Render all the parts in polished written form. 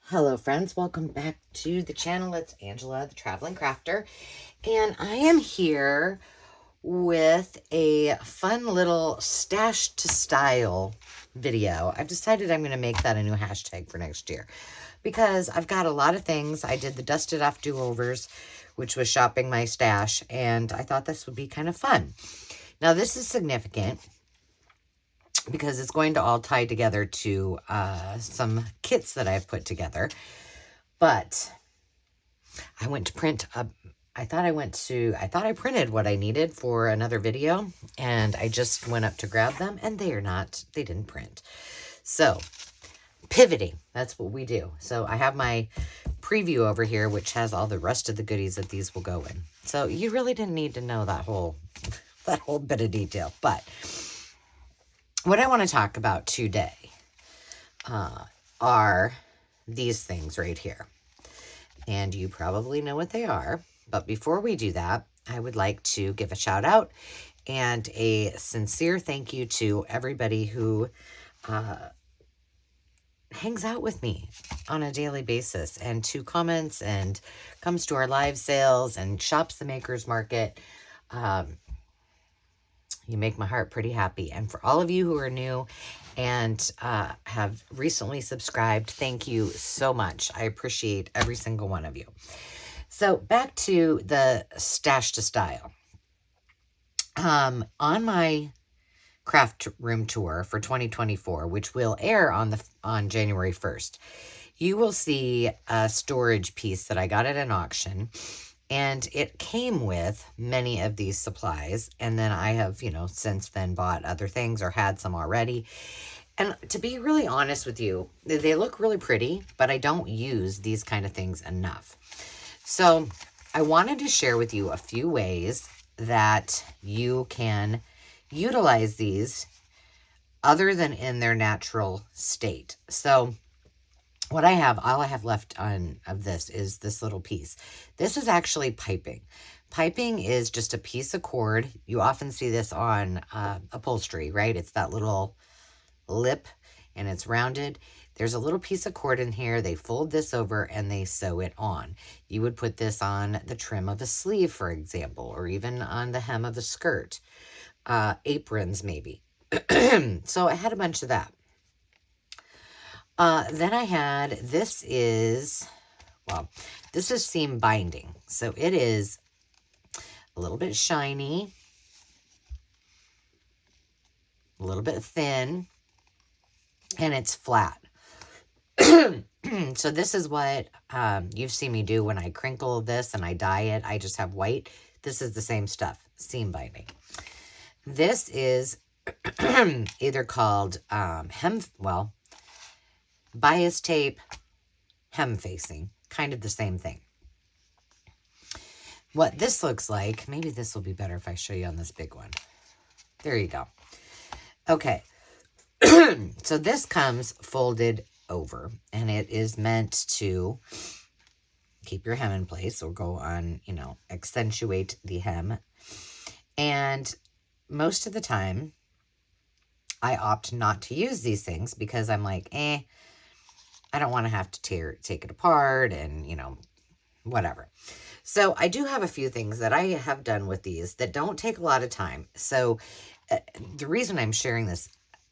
Hello friends, welcome back to the channel. It's Angela, the Traveling Crafter, and I am here with a fun little stash to style video. I've decided I'm going to make that a new hashtag for next year because I've got a lot of things. I did the dusted off do-overs, which was shopping my stash, and I thought this would be kind of fun. Now this is significant because it's going to all tie together to some kits that I've put together. But I went to print I thought I printed what I needed for another video, and I just went up to grab them, and they didn't print. So, pivoting, that's what we do. So I have my preview over here, which has all the rest of the goodies that these will go in. So you really didn't need to know that whole bit of detail, but what I want to talk about today are these things right here. And you probably know what they are. But before we do that, I would like to give a shout out and a sincere thank you to everybody who hangs out with me on a daily basis and to comments and comes to our live sales and shops the Makers Market. You make my heart pretty happy. And for all of you who are new and have recently subscribed, thank you so much. I appreciate every single one of you. So back to the stash to style. On my craft room tour for 2024, which will air on January 1st, you will see a storage piece that I got at an auction. And it came with many of these supplies. And then I have, since then bought other things or had some already. And to be really honest with you, they look really pretty, but I don't use these kind of things enough. So I wanted to share with you a few ways that you can utilize these other than in their natural state. So all I have left of this is this little piece. This is actually piping. Piping is just a piece of cord. You often see this on upholstery, right? It's that little lip and it's rounded. There's a little piece of cord in here. They fold this over and they sew it on. You would put this on the trim of a sleeve, for example, or even on the hem of the skirt. Aprons, maybe. So I had a bunch of that. Then I had, this is seam binding. So it is a little bit shiny, a little bit thin, and it's flat. So this is what you've seen me do when I crinkle this and I dye it. I just have white. This is the same stuff, seam binding. This is either called bias tape, hem facing, kind of the same thing. What this looks like, maybe this will be better if I show you on this big one. There you go. Okay. So this comes folded over, and it is meant to keep your hem in place or go on, accentuate the hem. And most of the time, I opt not to use these things because I'm like, I don't want to have to take it apart and, whatever. So I do have a few things that I have done with these that don't take a lot of time. So the reason I'm sharing this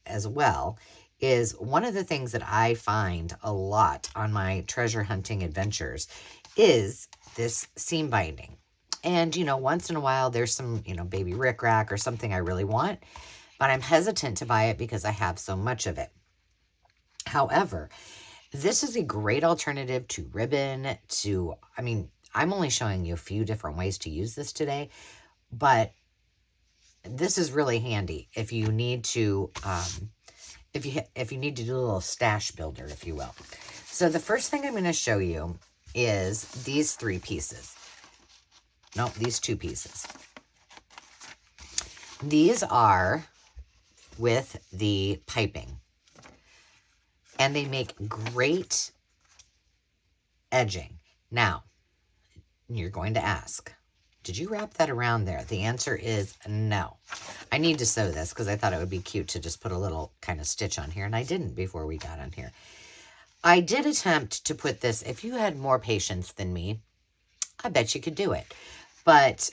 as well is one of the things that I find a lot on my treasure hunting adventures is this seam binding. And, once in a while there's some, baby rickrack or something I really want, but I'm hesitant to buy it because I have so much of it. However, this is a great alternative to ribbon, I'm only showing you a few different ways to use this today, but this is really handy if you need to, if you need to do a little stash builder, if you will. So the first thing I'm going to show you is these three pieces. No, these two pieces. These are with the piping. And they make great edging. Now, you're going to ask, did you wrap that around there? The answer is no. I need to sew this because I thought it would be cute to just put a little kind of stitch on here, and I didn't before we got on here. I did attempt to put this, if you had more patience than me, I bet you could do it. But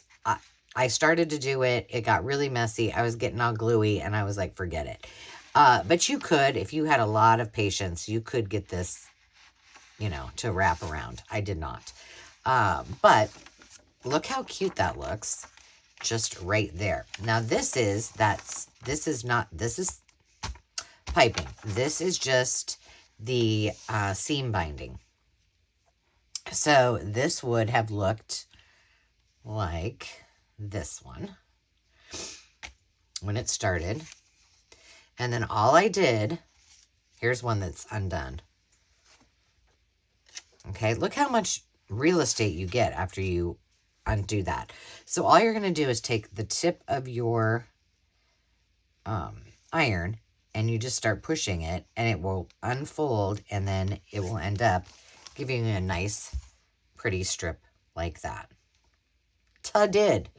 I started to do it. It got really messy. I was getting all gluey, and I was like, forget it. But you could, if you had a lot of patience, you could get this, you know, to wrap around. I did not. But look how cute that looks. Just right there. Now this is piping. This is just the seam binding. So this would have looked like this one when it started. And then all I did, here's one that's undone. Okay, look how much real estate you get after you undo that. So all you're going to do is take the tip of your iron and you just start pushing it, and it will unfold, and then it will end up giving you a nice, pretty strip like that. Ta-did.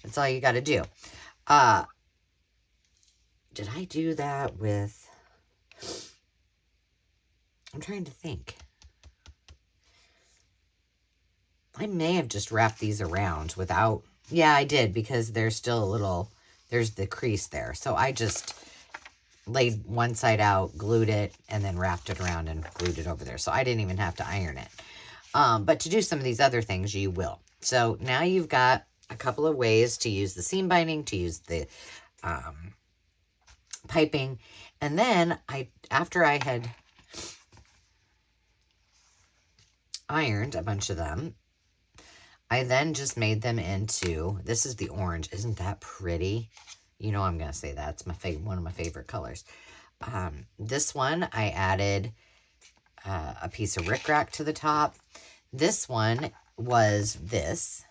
That's all you got to do. Did I do that with... I'm trying to think. I may have just wrapped these around without... Yeah, I did, because there's still a little... There's the crease there. So I just laid one side out, glued it, and then wrapped it around and glued it over there. So I didn't even have to iron it. But to do some of these other things, you will. So now you've got a couple of ways to use the seam binding, to use the piping. And then after I had ironed a bunch of them, I then just made them into, this is the orange. Isn't that pretty? You know I'm going to say that. It's one of my favorite colors. This one, I added a piece of rickrack to the top. This one was this.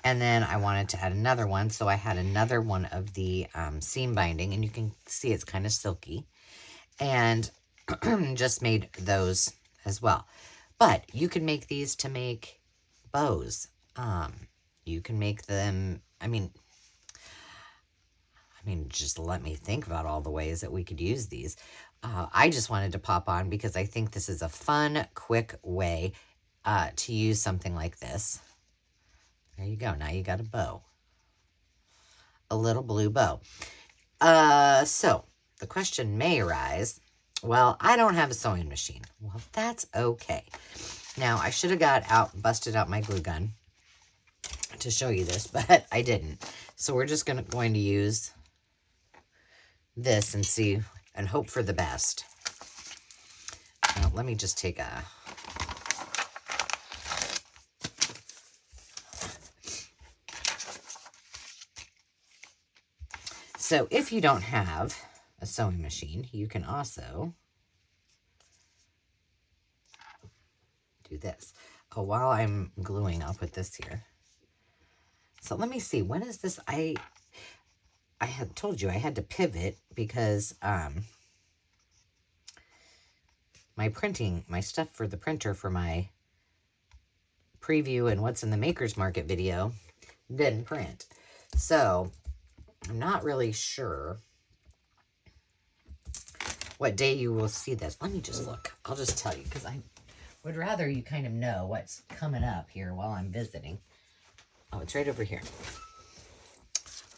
And then I wanted to add another one, so I had another one of the seam binding, and you can see it's kind of silky. And just made those as well. But you can make these to make bows. You can make them, I mean, just let me think about all the ways that we could use these. I just wanted to pop on because I think this is a fun, quick way to use something like this. There you go. Now you got a bow. A little blue bow. So the question may arise, well, I don't have a sewing machine. Well, that's okay. Now, I should have busted out my glue gun to show you this, but I didn't. So we're just going to use this and see and hope for the best. Now, let me just take a... So if you don't have a sewing machine, you can also do this. Oh, while I'm gluing, I'll put this here. So let me see. When is this? I had told you I had to pivot because my stuff for the printer for my preview and what's in the Maker's Market video didn't print. So I'm not really sure what day you will see this. Let me just look. I'll just tell you because I would rather you kind of know what's coming up here while I'm visiting. Oh, it's right over here.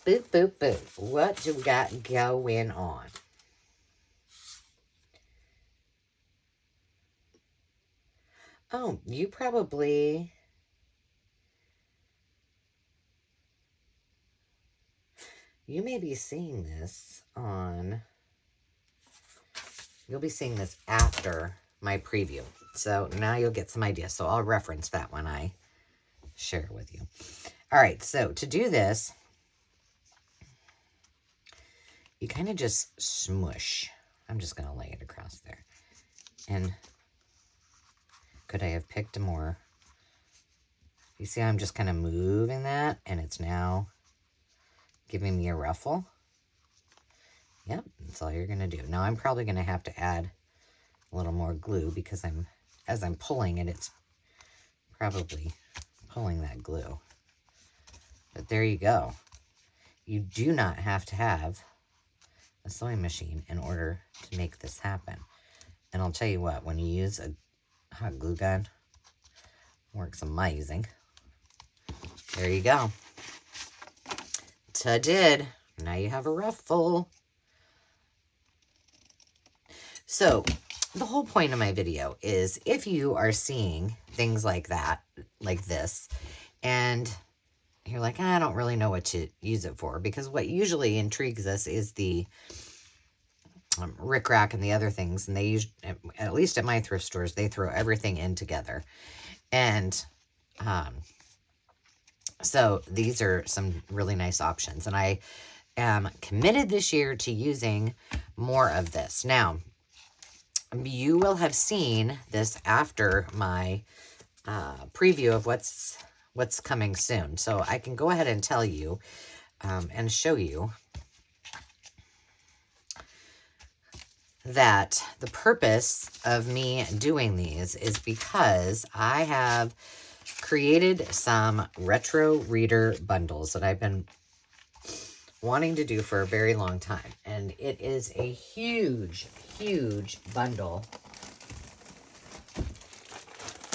Boop, boop, boop. What do we got going on? Oh, you may be seeing this on... You'll be seeing this after my preview. So now you'll get some ideas. So I'll reference that when I share it with you. All right, so to do this, you kind of just smush. I'm just going to lay it across there. And could I have picked a more... You see I'm just kind of moving that, and it's now giving me a ruffle. Yep, that's all you're going to do. Now I'm probably going to have to add a little more glue because as I'm pulling it, it's probably pulling that glue. But there you go. You do not have to have a sewing machine in order to make this happen. And I'll tell you what, when you use a hot glue gun, works amazing. There you go. Ta-did. Now you have a ruffle. So the whole point of my video is if you are seeing things like that, like this, and you're like, I don't really know what to use it for, because what usually intrigues us is the rickrack and the other things, and they use, at least at my thrift stores, they throw everything in together. And so these are some really nice options, and I am committed this year to using more of this. Now, you will have seen this after my preview of what's coming soon. So I can go ahead and tell you and show you that the purpose of me doing these is because I have created some retro reader bundles that I've been wanting to do for a very long time. And it is a huge, huge bundle.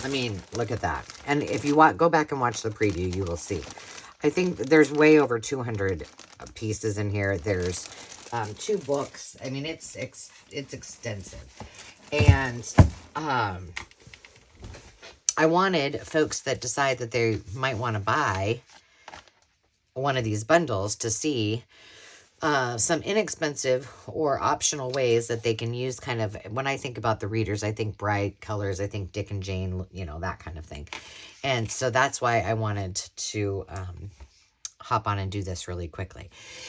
I mean, look at that. And if you go back and watch the preview, you will see. I think there's way over 200 pieces in here. There's 2 books. I mean, it's extensive. And I wanted folks that decide that they might want to buy one of these bundles to see some inexpensive or optional ways that they can use kind of, when I think about the readers, I think bright colors, I think Dick and Jane, you know, that kind of thing. And so that's why I wanted to hop on and do this really quickly.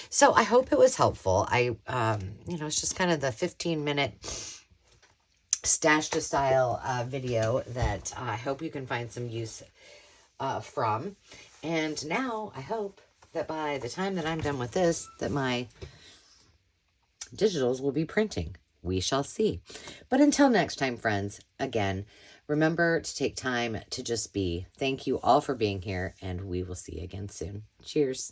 So I hope it was helpful. You know, it's just kind of the 15-minute stash to style video that I hope you can find some use from. And now I hope that by the time that I'm done with this, that my digitals will be printing. We shall see. But until next time, friends, again, remember to take time to just be. Thank you all for being here, and we will see you again soon. Cheers.